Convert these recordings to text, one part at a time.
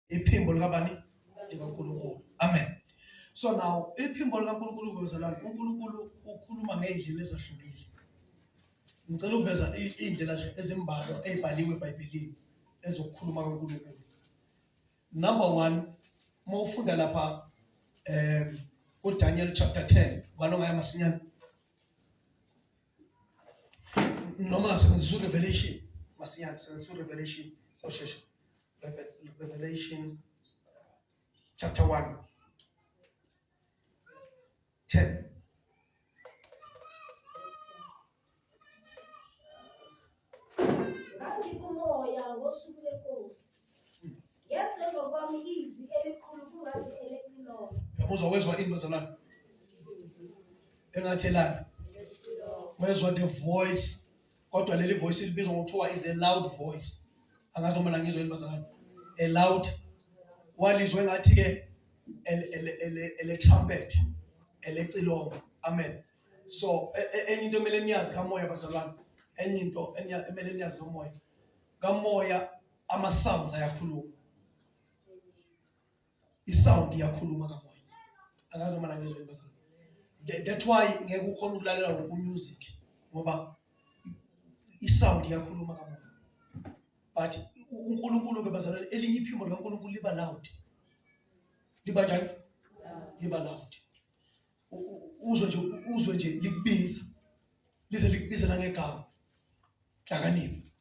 iphimbo likabani likaNkulunkulu. Amen. So now iphimbo likaNkulunkulu bezalwane, uNkulunkulu ukhuluma ngeindlela ezahlukile. Ngicela ukuveza indlela nje ezimbalwa ezibhaliwe eBhayibhelini ezokukhuluma kaNkulunkulu. Number 1, mawufunda lapha uDaniel chapter 10, balonga yamasinyane. Noma sebenzisa uRevelation, masinyane sebenzisa uRevelation, so sheshe. Revelation chapter 1, 10. Ngangikumoya ngosuku lenkosi. Yazenza kwami izwi elikhulu kungathi elecilongo. Yabuzwa wezwa into zalana. Engathelana. Wezwa the voice. Kodwa leli voice libizwa ngokuthiwa is a loud voice. Angazi noma ngizwe elibazalana. A loud. Walizwe engathi ke ele trumpet, elecilongo. Amen. So enye into emele niyazi kamoya bazalwana. Enye into emele niyazi kamoya. Kamoya ama sounds ayakhuluma. Isound iyakhuluma kamoya. Angazi noma ngizwe elibazalana. That's why ngeke ukhona ukulalela music ngoba isound iyakhuluma kamoya. But uNkulunkulu ke bazalwane elinye iphimbo likaNkulunkulu liba loud. Liba njani? Liba loud. Uzwe nje likubiza. Lize likubiza nangegama. Hlakaniphi.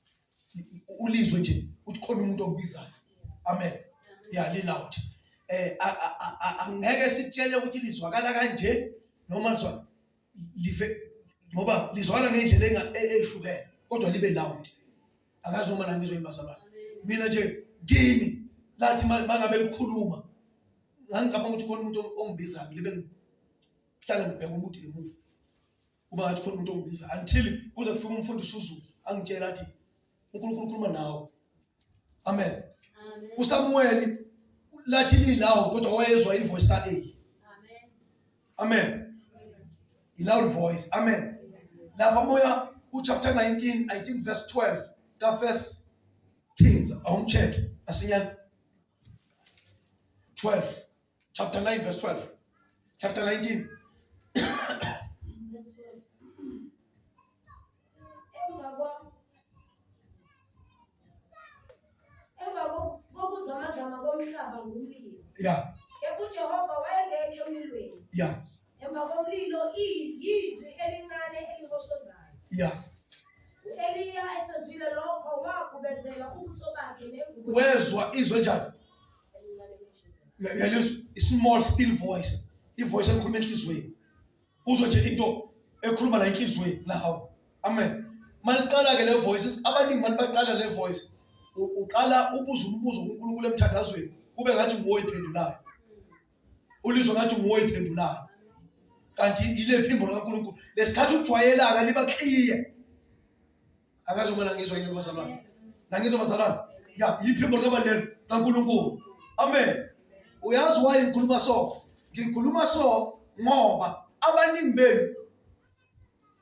Ulizwe nje uthi khona umuntu okubizayo. Amen. Yeah, li loud. Angeke sitshele ukuthi lizwakala kanje noma lizwa live ngoba lizwakala ngendlela ehlukene kodwa libe loud. Angazi noma ngizwe imbazalwane. Mina nje kimi lathi mangabe likhuluma ngicabanga ukuthi khona umuntu ongibizayo libe hlala ngibheka umuntu emuva. Kuba ngathi khona umuntu ongibiza until kuze kufike umfundisi uZulu angitshela athi uNkulunkulu ukhuluma nawe. Amen. uSamuel lathi lilawo kodwa wayezwa ivoice ka A. Amen. A loud voice. Amen. Lapha moya chapter 19, I think verse 12 ka First Kings. Awumcheck asinyane 12. Chapter 9 verse 12. Chapter 19. Yeah. UJehova wayengekho emlilweni. Yeah. Emva komlilo izwi elincane elihoshozayo. Yeah. Eliya esezwile lokho wakubezela ubuso bakhe nengubo. Wezwa izwe njani? Yalizwa small still voice. Ivoice ekhuluma enhlizweni. Uzwe nje into ekhuluma la enhlizweni lawo. Amen. Maliqala ke le voices abaningi malibaqala le voice. Uqala ubuza umbuzo kuNkulunkulu emthandazweni kube ngathi nguwe iphendulayo. Ulizwe ngathi nguwe iphendulayo. Kanti ile phimbo likaNkulunkulu lesikhathi ukujwayelana liba clear. Akazi uma ngizwa into bazalwana. Nangizwa bazalwana. Ya iphimbo likaBandlela kaNkulunkulu. Amen. Uyazi why ngikhuluma so? Ngikhuluma so ngoba abaningi benu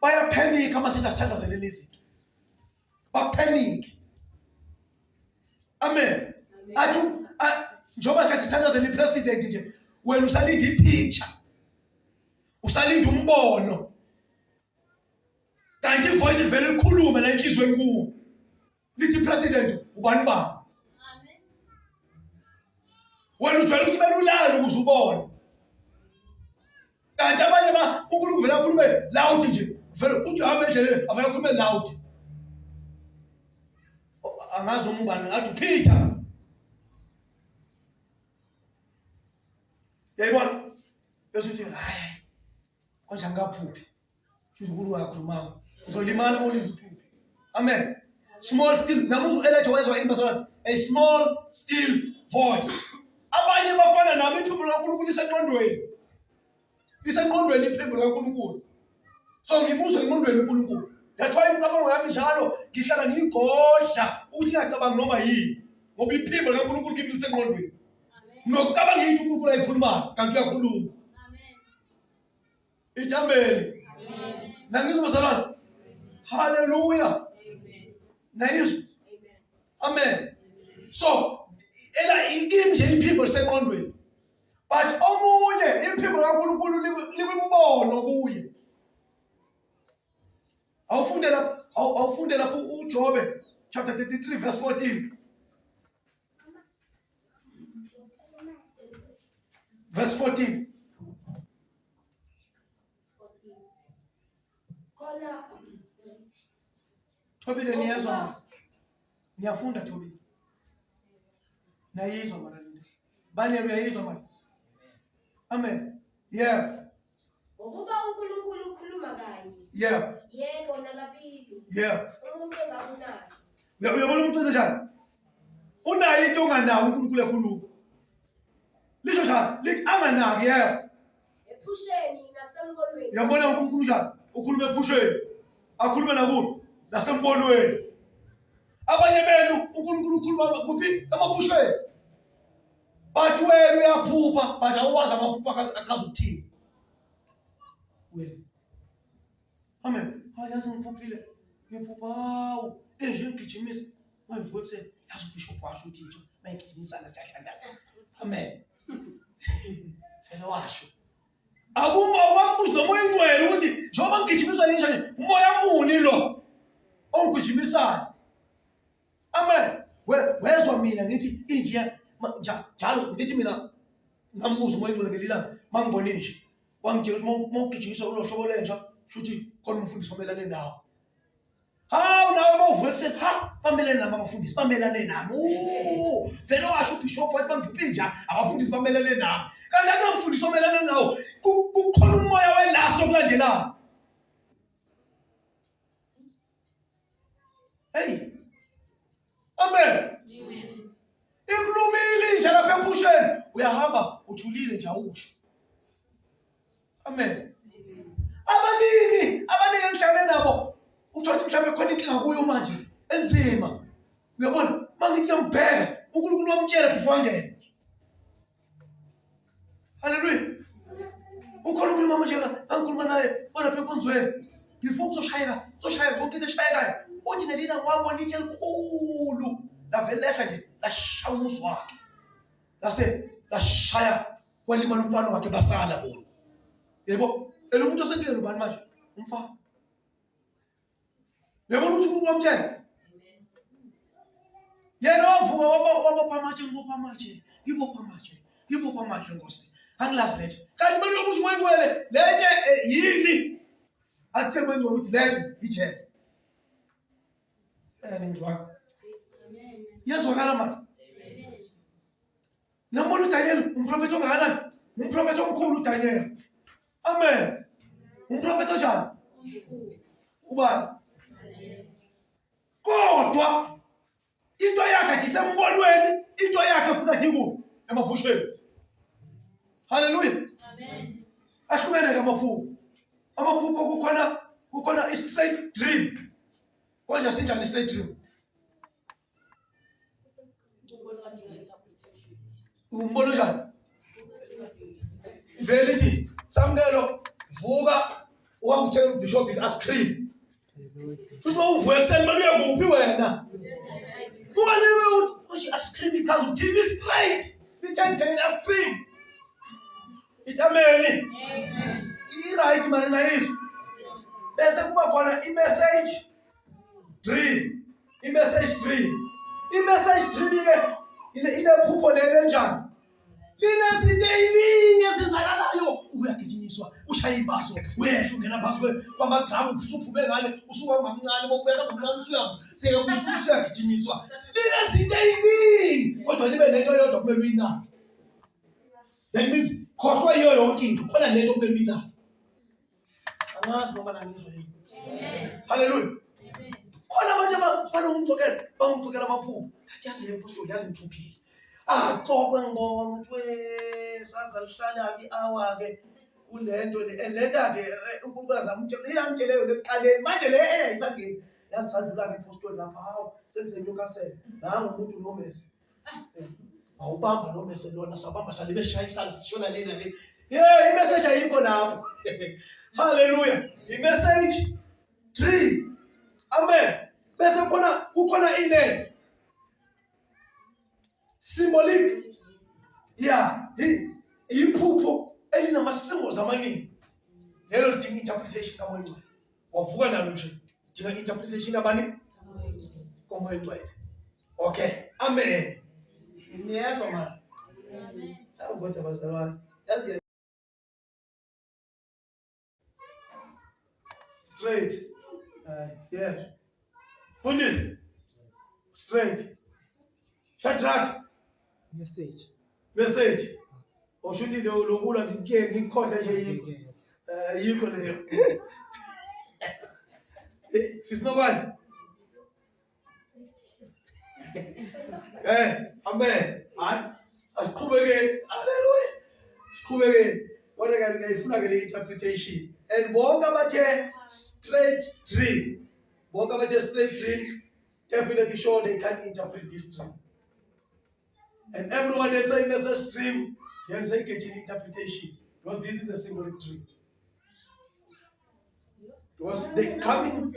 baya panic ama sithi asithandazele izinto. Ba panic. Amen. Athu njoba kathi sithandazele ipresident nje wena usalinda ipicture. Usalinda umbono. Kanti ivoice ivele likhuluma la enhlizweni kuwo. Lithi president ubani ba? Amen. Wena ujwayele ukuthi belulala ukuze ubone. Kanti abanye uNkulunkulu vele akhulume loud nje. Vele uthi hamba endleleni avele akhulume loud. Angazi noma ubani ngathi Peter. Yayibona bese uthi hayi konje angaphuphi. Futhi uNkulunkulu ayakhuluma. Uzolimala uma uliphuphi. Amen. Small still namuzu Elijah wezwa imbazana a small still voice. Abanye bafana nami iphimbo likaNkulunkulu liseqondweni. Liseqondweni iphimbo likaNkulunkulu. So ngibuzwe engqondweni uNkulunkulu. That's why imicabango yami njalo ngihlala ngigodla ukuthi ngicabanga noma yini. Ngoba iphimbo likaNkulunkulu kimi liseqondweni. Nokucabanga into uNkulunkulu ayikhuluma kanti uyakhuluma. Amen. Ijambeni. Amen. Nangizwa bazalwane. Hallelujah. Amen. Amen. So ela ikimi nje iphimbo liseqondweni. But omunye iphimbo kaNkulunkulu likwimbono kuye. Awufunde lapho uJobe chapter 33 verse 14. Verse 14. Thobile niyezwa manje. Niyafunda Thobile. Niyayizwa manje. Bani uyayizwa manje? Amen. Yeah. Ukuba uNkulunkulu ukhuluma kanye. Yeah. Yebo nakabili. Yeah. Umuntu engakunayo. Uyabona umuntu onjani? Unayo into onganayo uNkulunkulu ekhuluma. Lisho njalo, lithi anganaki yebo. Ephusheni nasembonweni. Uyabona uNkulunkulu njani? Ukhuluma ephusheni. Akhulume nakuphi? Nasembonweni. Abanye benu uNkulunkulu ukhuluma kuphi? Emaphusheni. But wena uyaphupha, but awazi amaphupha akazi ukuthini. Wena. Amen. Yazi ngiphuphile. Ngiphupawu. Enje ngigijimisa. Mayivuka ekuseni. Yazi uBishop washo uthi nje mayigijimisana siyahlandaza. Amen. Fela washo. Akumbuza nomoya ingcwele ukuthi njengoba ngigijimiswa yinja nje umoya muni lo ongigijimisayo. Amen. Wezwa mina ngithi inje njalo ngithi mina ngambuza umoya ingcwele ngelilanga mangibone nje. Wangitshela ukuthi mawugijimiswa ulo hlobo lenja shuthi khona umfundisi omelane nawe. Hawu nawe mawuvuka ekuseni bamelane nami abafundisi bamelane nami. Vele washo uBishop wathi bangiphinja abafundisi bamelane nami. Kanti akunamfundisi omelane nawo. Kukhona umoya welast okulandelayo. Hey. Amen. Ikulumile nje lapha ephusheni uyahamba uthulile nje awusho. Amen. Abaningi engihlangene nabo uthothi mhlawumbe khona inkinga kuyo manje enzima. Uyabona mangithi ngiyambheka uNkulunkulu wamtshela before angene. Hallelujah. Ukhona umuntu manje angikhuluma naye bona phe konzweni. Before uzoshayeka konke into eshayekayo. Uthi ngelina kwabo lithi elikhulu lavelehla nje lashaya umuzi wakhe. Lashaya kwelima umfana wakhe basala bona. Yebo, umuntu osempilweni ubani manje? Umfana. Uyabona ukuthi uNkulunkulu wamtshela? Yena wavuka wabopha amatshe Nkosi. Angilazi lethe. Kanti manje uyobuza umoya ingcwele, lethe yini? Athe umoya ingcwele ukuthi lethe ijele. Ngizwa. Yezwakala manje. Nambona uDaniel umprofeti ongakanani? Umprofeti omkhulu uDaniel. Amen. Umprofeti onjani? Ubani? Kodwa into yakhe athi sembonweni, into yakhe ufuna athi kuphi? Emaphusheni. Hallelujah. Amen. Ahlukene ngamaphupho. Amaphupho kukhona a straight dream. Konje sinjani straight dream? Umbono njani? Vele ithi samkelo vuka wangitshela uBishop ascream. Futhi mawuvuka ekuseni manje uyakuphi wena? Ungalewe uthi konje ascream ichaza ukuthi TV straight. Litshengele ascream. Ithi amen. Amen. I-right manje nayizwe. Bese kuba khona i-message dream. I-message dream. I-message dream ke inephupho lelo njani? Linezinto eziningi ezenzakalayo. Uyagijinyiswa, ushaya imbaso, uyehla ungena phasi kwamagramu usuphume ngale, usuka ngamncane mawubeka nomncane usuyama. Seke kususa uyagijinyiswa. Linezinto eziningi kodwa libe lento yodwa kumele uyinake. That means khohlwa iyo yonke into khona lento kumele uyinake. Angazi noma nangizwe yini. Amen. Hallelujah. Amen. Khona abantu abangumxokela bangumxokela amaphupho. Athi yazi lepostoli yazi ngiphuphile. Xoxa ngibona ukuthi sazalihlala i-hour ke kulento le lekade uNkulunkulu azamtshela iyamtsheleyo leqaleni manje le eyayisangeni yazisadlula ke ipostoli lapha hawo sengiseNewcastle nangu umuntu nomese awubamba nomese lona sabamba sale beshayisana sishona lena le imessage ayikho lapho. Hallelujah. Imessage 3. Amen. Bese kukhona inene symbolic. Yeah, iphupho elinama-symbols amaningi. Lelo lidinga interpretation kamoya ingcwele. Wavuka nalo nje. Dinga interpretation abani? Kamoya ingcwele. Okay, amen. Niyezwa manje? Amen. Kodwa bazalwane, yazi straight. Yes. Fundisi. Straight. Shadrach. Message. Oshuthi lo kula ngikhohle nje yikho leyo. Sisinokwani? Amen. Hayi, asiqhubekeni. Hallelujah. Siqhubekeni. Kodwa ke ngiyifuna ke le interpretation. And bonke abathe straight dream. Bonke abathe straight dream definitely sure they can interpret this dream. And everyone is saying there's a dream, they say getting interpretation. Because this is a symbolic dream. Because they coming.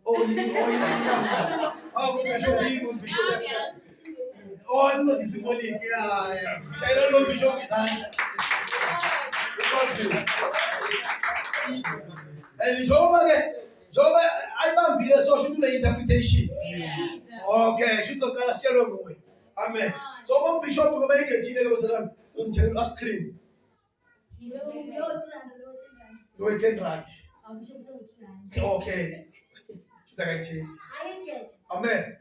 Oh, Bishop. Oh, it's not symbolic. Yeah. I don't know Bishop is and Jehovah, I'm here, so she do the interpretation. Okay, she's a girl, still away. Amen. So one bishop to make a chile was until us scream. No, it's in right. Okay. Amen.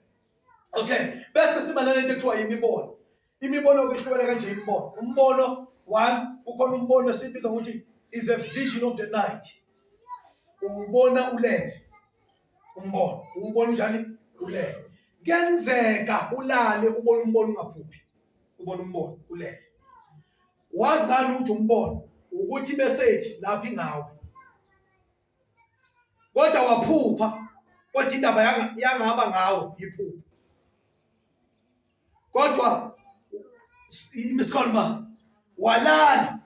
Okay. Best similarity to imibono. Imibono kuhlukana kanje imibono. Umbono one ukhona umbono esibiza ukuthi is a vision of the night. Ubona ulele. Umbono. Ubona njani? Ulele. Kenzeka ulale ubona umbono ungaphuphi. Ubona umbono ulele. Wazi ngani ukuthi umbono ukuthi message lapha ingawe. Kodwa waphupha kwathi indaba yangaba ngawe iphupha. Kodwa imisikolma walala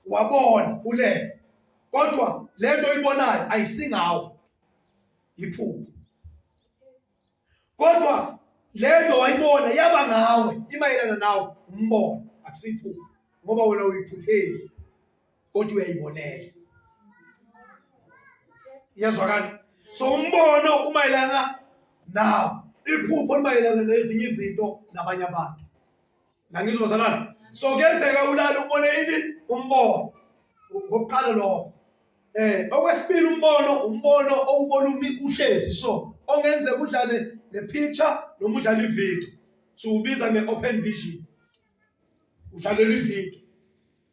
wabona ulele. Kodwa lento oyibonayo ayisingawe iphupha. Kodwa lento wayibona yaba ngawe imayelana nawe umbono akusiphupha ngoba wena uyiphupheli kodwa uyayibonela. Iyazwakala. So umbono umayelana nawe iphupho limayelana nezinye izinto nabanye abantu. Nangizozalana. So kuyenzeka ulala ubone ini umbono. Ngokuqala lokho. Okwesibili umbono owubona uhlezi so ongenzeka udlale the picture noma udlala ivideo. So ubiza nge-open vision. Udlalela ivideo.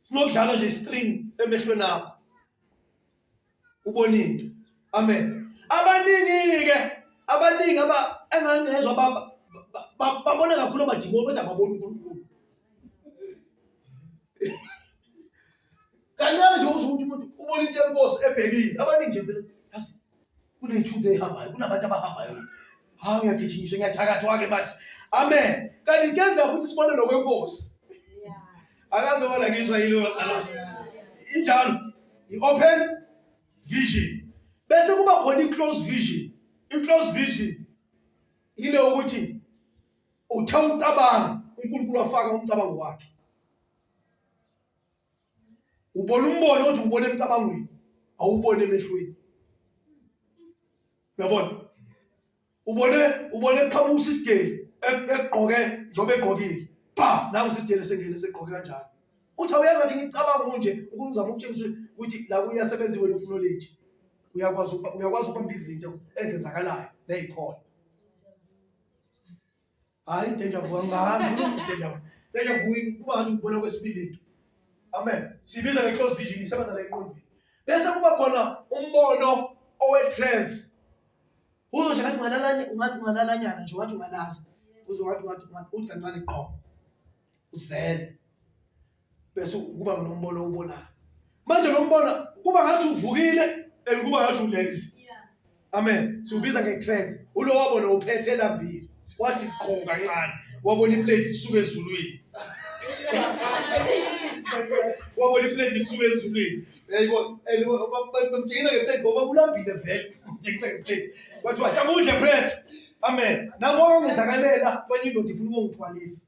Sinokudlala nje screen emehlweni akho. Ubonile. Amen. Abaningi engangezwa babona kakhulu abadimoni kodwa babona uNkulunkulu. Kanye nje ukuthi umuntu ubona into yenkosi ebhekile. Abaningi nje vele yasi kuney'thunzi ezihambayo, kunabantu abahambayo. Hawu ngiyagijinyiswa ngiyathakathwa ke manje. Amen. Kanti kuyenza futhi isibonelo kwenkosi. Akazi wona ngizwa yilo wasala. Injalo i-open vision. Bese kuba khona i-close vision. I-close vision ile ukuthi uthe ucabanga uNkulunkulu wafaka umcabango wakhe. Ubona umbono othi ubone emcabangweni awubone emehlweni. Uyabona? Ubone eqhamusa isigeli egqoke njobe egqokile. Pa nangu isigeli sengene segqoke kanjani. Uthi awuyazi ukuthi ngicabanga nje uNkulunkulu uzama ukutshengisa ukuthi la kuyasebenza wena knowledge. Uyakwazi ukubamba izinto ezenzakalayo nezikhona. Hayi deja vu ngani deja vu kuba ngathi ubona kwesibili. Amen. Sibiza nge-close vision isebenza la eqondweni. Bese kuba khona umbono owe-trance. Uzothi ngathi ungalalanyana nje wathi ungalala. Uthi kancane qho. Uzele. Bese kuba nombono obonayo. Manje lo mbono kuba ngathi uvukile kuba ngathi ulele. Amen. Sibiza nge-trance. Ulo wabona uphethe elambili. Wathi qho kancane. Wabona iplate isuka ezulwini. Wabona iplate isuka ezulwini. Yayibona bamjikisa ngeplate ngoba ulambile vele. Bamjikisa ngeplate. Wathi wahlangudle bread. Amen. Nangoba ngenzakalela kwenye indoda ifuna ukungithwalisa.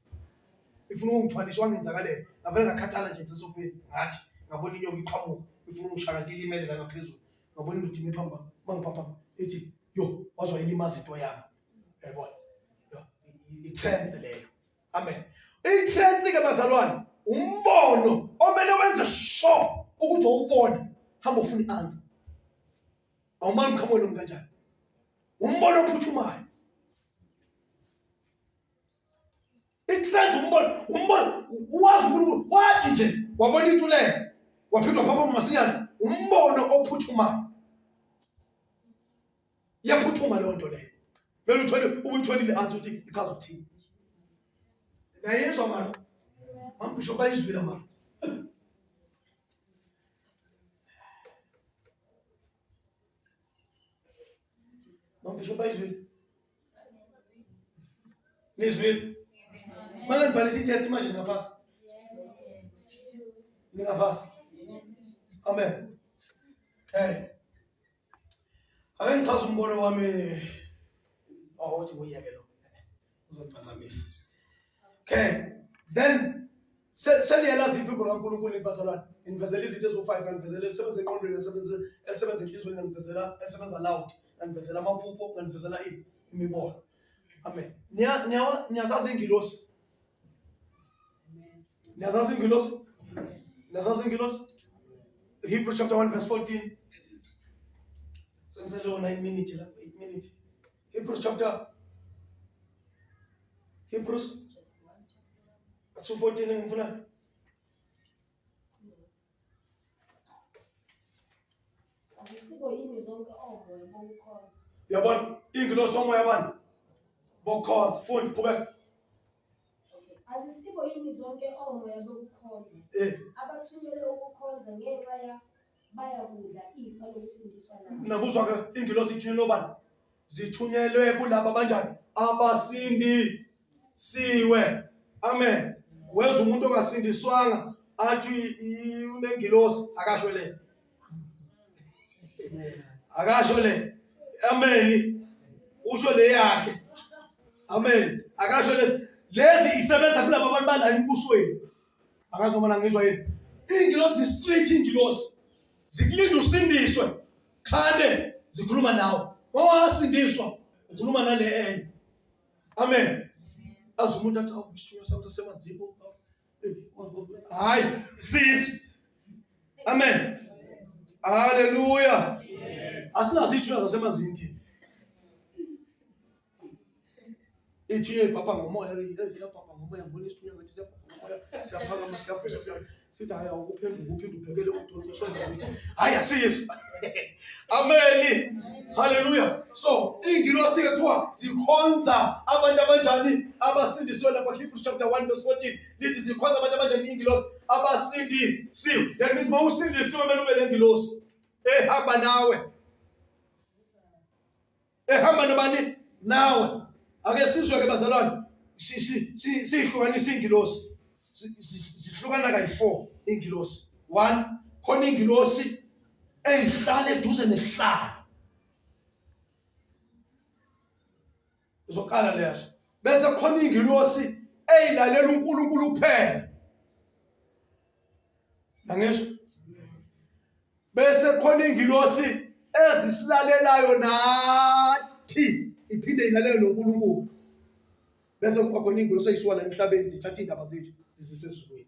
ifuna ukungithwalisa wangenzakale ngavele ngakhathala nje sesofeni ngathi ngabona inyoka iqhamuka ifuna ukungishakatila imele la ngaphezulu ngabona into ime phambi kwami mangipapha ethi yo wazwa ilimaza into yami yabona i-trance leyo amen i-trance ke bazalwane umbono omele wenze sure ukuthi awubona hamba ufuna i-answer awumani uqhamuke nomi kanjani umbono ophuthumayo i-trance umbono uwazi uNkulunkulu wathi nje wabona into leyo waphindwa phapha masinyane umbono ophuthumayo yaphuthuma leyo nto leyo vele uthole ubuyitholile answer uthi ichaza ukuthini nayezwa mara mambisho bayizwile mara mambisho bayizwile nizwile manje nibhalisa i-test manje ngaphansi ningaphansi amen ake ngichaza umbono wami awuthi uyeke lo uzongiphazamisa then seliyalazi iphimbo kaNkulunkulu impazalwane inivezela izinto ezo5 nganivezela esebenza engqondweni esebenza enhlizweni nganivezela esebenza loud nganivezela amaphupho nganivezela imibono amen niyazazi ingilosi niyazazi ingilosi niyazazi ingilosi Hebrews chapter 1 verse 14 sensele 9 minutes la 8 minutes Hebrews 14 ngifuna Asisibo yini zonke omoya bokukhonza. Yabona ingilosi omoya bani bokukhonza fundi qhubeka Asisibo yini zonke omoya bokukhonza abathunyelwe ukukhonza ngenxa bayakudla ifa lokusindiswa nabo. Nabuzwa ke ingilosi ithunyelwe bani zithunyelwe kulabo abanjani abasindisiwe amen weza umuntu ongasindiswanga athi unengilosi akasho le amen usho le yakhe amen akasho lezi isebenza kulabo abantu bala embusweni akazi noma ngizwa yini ingilosi straight ingilosi zikulinda usindiswe khane zikhuluma nawe owasindiswa ukhuluma nale enye amen azi umuntu athi awubishiyo sakho semanzini hayi sis amen haleluya asinazi ithunya zasemanzini thina ithunya papa ngomoya siyapapa ngomoya ngibona isithunya ngathi siyapapa ngomoya siyaphakama siyafusa sithi hayi awukuphendula ubhekele ukuthi hayi asiyizwa amen haleluya so ingilosi ke kuthiwa zikhonza abantu abanjani abasindisiwe lapha Hebrews chapter 1 verse 14 lithi zikhonza abantu abanjani ingilosi abasindisiwe that means mawusindisiwe kumele ube nengilosi ehamba nawe ehamba nabani nawe ake sizwe ke bazalwane sihlukanisa ingilosi zihlukana kayi4 ingilosi 1 khona ingilosi eyihlala eduze nesihlalo uzokhala leso bese khona ingilosi eyilalela uNkulunkulu kuphela nangeso bese khona ingilosi ezisilalelayo nathi iphinde ilalele noNkulunkulu bese kuba khona ingilosi eyisuka la emhlabeni zithatha indaba zethu zisesezulwini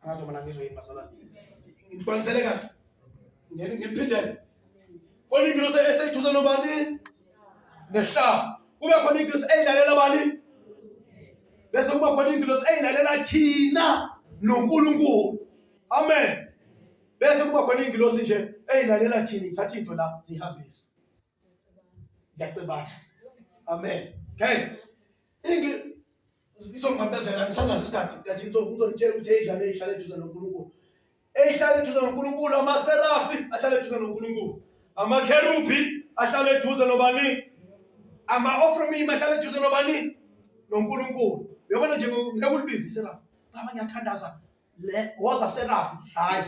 akazo mina ngizwe yini basalani ngibanisele kahle ngiphindele khona ingilosi eseyithuza nobani nesihlalo kube khona ingilosi eyilalela bani bese kuba khona ingilosi eyilalela thina noNkulunkulu amen bese kuba khona ingilosi nje eyilalela thina ithatha into la zihambisa ziyacebana amen okay izongibambezela nisanazi isikhathi yathi ngizonitshela ukuthi enjani eyihlala eduze noNkulunkulu eyihlala eduze noNkulunkulu amaserafi ahlala eduze noNkulunkulu amakherubi ahlala eduze nobani ama-ofremim ahlala eduze nobani noNkulunkulu uyabona nje ngekulibiza iserafi baba ngiyathandaza le woza serafi hayi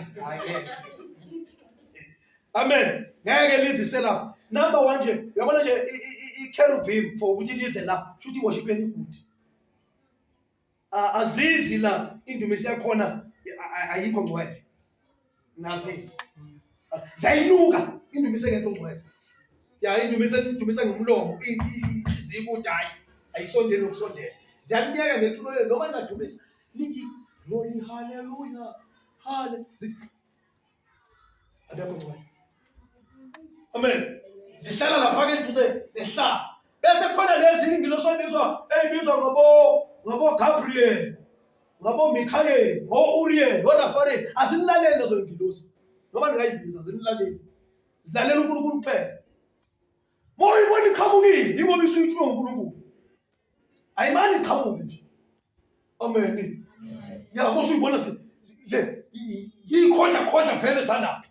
amen ngeke lize iserafi number 1 nje uyabona nje ikerubim for ukuthi lize la futhi worshipeni good azizi la indumisi yakhona ayikho ngcwele. Nazizi. Zayinuka indumisi engekho ngcwele. Ya indumisi ngomlomo inhliziyo ukuthi hayi ayisondele nokusondela. Ziyaniyeka nethulele noma ningadumisa lithi glory hallelujah. Abekho ngcwele. Amen. Zihlala lapha ke eduze nehlala. Bese khona lezi ingilosi eyibizwa ngabo Gabriel, ngabo Michael, Uriel, Rafael. Asinilaleli lezo ingilosi. Noma ningayibiza asinilaleli. Silalela uNkulunkulu kuphela. Moyibona iqhamukile, ingoba isuyithiwe nguNkulunkulu. Ayimani iqhamuke nje. Amen. Ya mosuyibona le yikhona vele zalapha.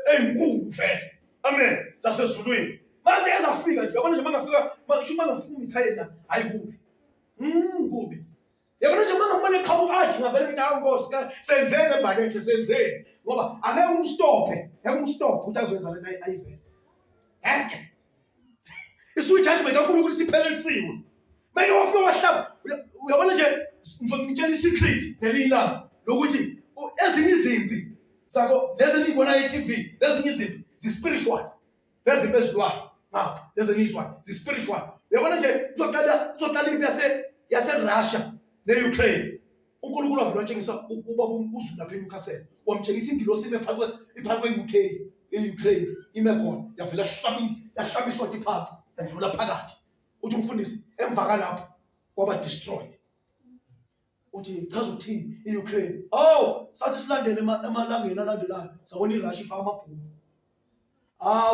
Eyinkulu vele. Amen. Zasezulwini. Mase ezafika nje. Yabona nje mangafika, mangafika uMikhayeli la, hayi kubi. Kubi. Yabona nje mangambona eqhamuka athi ngavele ngithi Nkosi senzeni embalekhe senzeni. Ngoba angeke umstophe, ukuthi azoyenza lento ayizele. Ngeke. Isu-judgment kaNkulunkulu siphelelisiwe. Manje wafika wahlaba. Uyabona nje ngitshela isecret nelilanga lokuthi ezinye izimpi zako lezi nibona e-TV, lezi izimpi zi-spiritual. Lezi izinto ezilwayo. Lezi nizwayo zi-spiritual. Uyabona nje uzoqala impi yase-Russia ne-Ukraine. uNkulunkulu wavela watshengisa ubaba uZulu lapha eNewcastle. Wamtshengisa ingilosi ime phakathi kwe-UK, e-Ukraine ime khona. Yavela yahlaba iswati phansi, yadlula phakathi. Uthi umfundisi emva kalapho kwaba destroyed. Uthi chaza ukuthini i-Ukraine? Sathi silandele emalangeni alandelayo. Sabona iRussia ifaka amabhuku.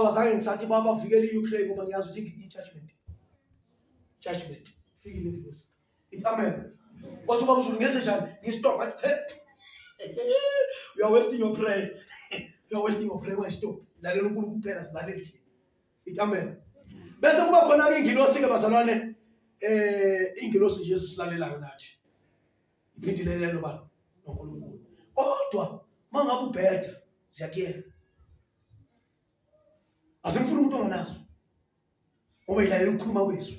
Wazange ngisathi bavikele i-Ukraine ngoba ngiyazi ukuthi judgment. Fikile ingilosi. Ithi amen. Wathi ubaba uZulu ngenze njani? Ngistop. You are wasting your prayer. You are wasting your prayer. Why stop? Lalela uNkulunkulu kuphela silalele thina. Ithi amen. Bese kuba khona ke ingilosi ke bazalwane, ingilosi nje esilalelayo nathi. Iphindile lo bani noNkulunkulu. Kodwa mangabe ubheda ziyakuyela. Asimfuna umuntu onganazo. Ngoba ilalela ukukhuluma kwethu.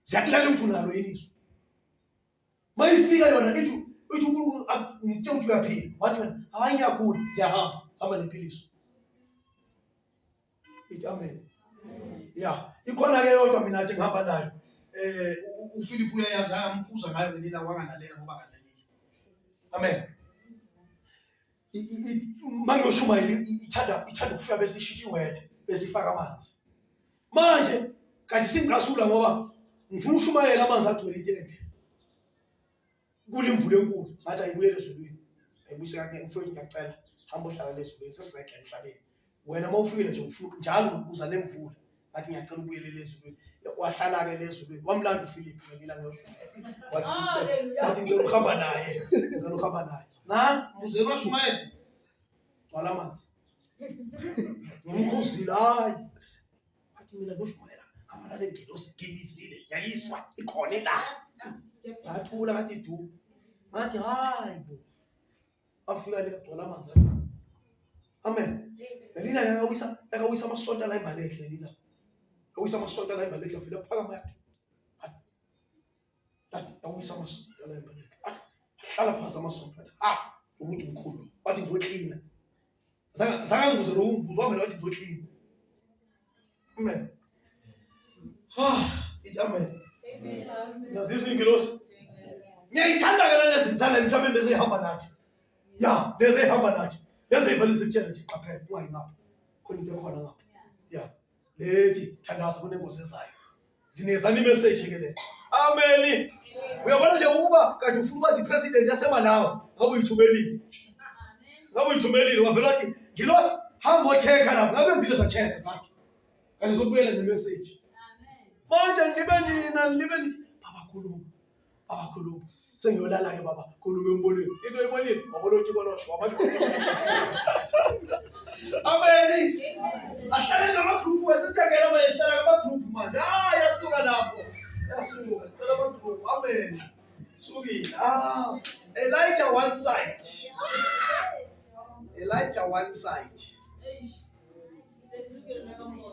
Ziyakulalela ukuthi unalo yini. Mayifika yona ithi uNkulunkulu ngithe ukuthi uyaphila. Wathi wena hayi ngiyagula, siyahamba sihamba nempiliso. Ithi amen. Ya, ikhona ke yodwa mina nje ngihamba nayo. uPhilip uyayazi ngamkhuza ngayo lelina wanganalela ngoba kanaleli. Amen. Mangiyoshumayela ithanda ukufika besishiya iwede besifaka amanzi. Manje kanti singicasula ngoba ngifuna ushumayela amanzi agcwele itende. Kule imvula enkulu ngathi ayibuyele ezulwini. Ayibuyise kake mfowethu ngiyacela hamba ohlala lezulwini sesingekho emhlabeni. Wena mawufile nje njalo ubuza nemvula ngathi ngiyacela ubuyele ezulwini. Wahlala ke lezulwini wamlanda uPhilip ngelila ngiyosho. Wathi ngicela ukuhamba naye. Na muze bashumayela. Wala amanzi. Ngimkhuzile hayi. Wathi mina ngiyoshumayela amala lengilosi gibizile yayiswa ikhona la. Ngathula ngathi du. Ngathi hayi bo. Afika le gcola amanzi. Amen. Lelina yakawisa amasonto la imbalekhe lelina. Awisa amasonto la imbalekhe afika phakama yakhe. Athi awisa amasonto la imbalekhe. Hlala phansi amasonto. Umuntu mkhulu. Wathi ngizoklina. Zanga ngibuze lo umbuzo wavela wathi ngizoklina. Amen. Ithi amen. Yazizwe ingilosi. Ngiyayithanda ke lezi zinzala emhlabeni lezi ehamba nathi. Ya, lezi ehamba nathi. Lezi ivele zikutshela nje qaphela ungayingapha. Khona into ekhona ngapha. Ya. Lethi thandaza kunengozi ezayo. Zinezani message ke le. Amen. Uyabona nje ukuba kanti ufuna ukwazi ipresident yaseMalawi, ngabe uyithumelile. Ngabe uyithumelile wavela wathi ngilosi hamba ochecka lapha. Ngabe ngilo sachecka zakhe. Kanti uzobuyela nemessage. Manje nibe nithi baba khuluma. Sengiyolala ke baba khuluma emboneni. Into ebonile wabona ukuthi bolosho wabathi. Amen. Ahlale ngama-group wesesiyangena manje sihlala ngama-group manje. Yasuka lapho. Yasuka sicela ama-group. Amen. Sukile. Elijah one side.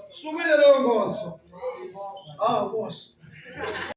Sukile leyo nkonzo. Nkosi.